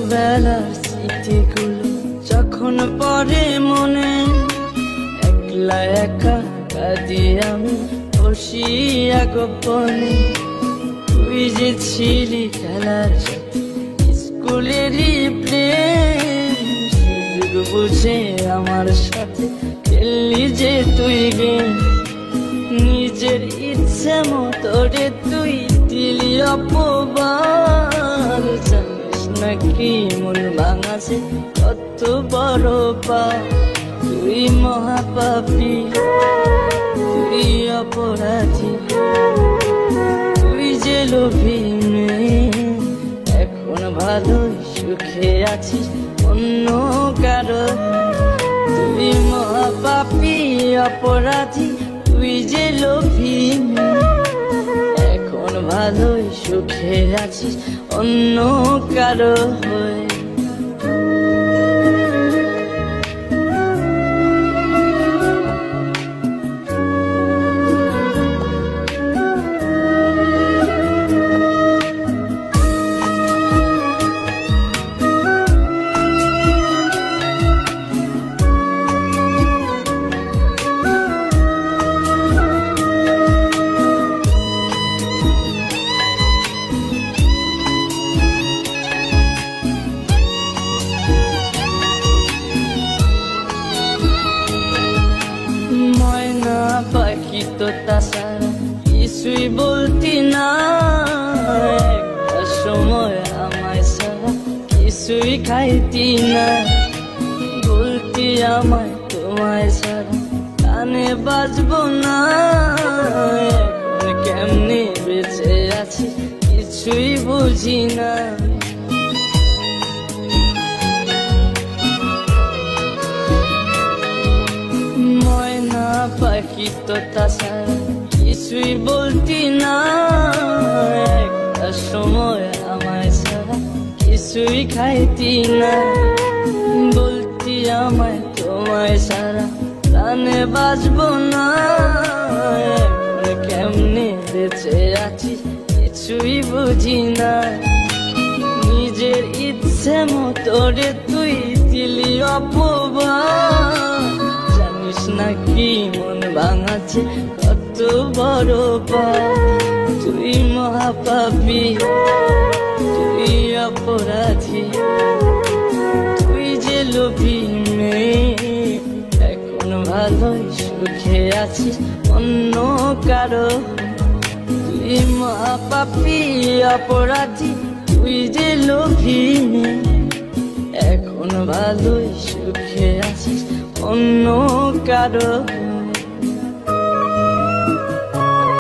ছোটবেলার স্মৃতিগুলো যখন পড়ে মনে, একলা একা কাঁদি আমি বসিয়া গোপনে। তুই যে ছিলি খেলার সাথে স্কুলেরই প্রেম, সুযোগ বুঝে আমার সাথে খেললি যে তুই গেম। নিজের ইচ্ছে মতো রে তুই দিলি অপবাদ, জানিস নাকি মন ভাঙাছে কত বড় পাপ। তুই মহাপাপী, তুই অপরাধী, তুই যে লোভী মেয়ে, এখন ভালোই সুখে আছিস অন্য কারো। তুই মহাপাপী অপরাধী, তুই যে লোভী মেয়ে, এখন ভালোই সুখে আছিস অন্য কারো হয়ে। ময়না পাখি তো তাছাড়া কিছুই বলতি না, একটা সময় আমায় ছাড়া কিছুই খাইতি না। বলতি আমায় তোমায় ছাড়া কানে বাজবো না, এখন কেমনে বেঁচে আছি কিছুই বুঝি না। পাখি তো তাছাড়া কিছুই বলতি না, একটা সময় আমায় ছাড়া কিছুই খাইতি না। বলতি আমায় তোমায় ছাড়া প্রাণে বাঁচবো না, এখন কেমনে বেঁচে আছি কিছুই বুঝি না। নিজের ইচ্ছে মতো রে তুই দিলি অপবাদ, জানিস নাকি মন ভাঙাছে কত বড় পাপ। তুই মহাপাপী, তুই অপরাধী, তুই যে লোভী মেয়ে, এখন ভালোই সুখে আছিস অন্য কারো। তুই মহাপাপী অপরাধী, তুই যে লোভী মেয়ে, এখন ভালোই সুখে আছিস অন্য কারো।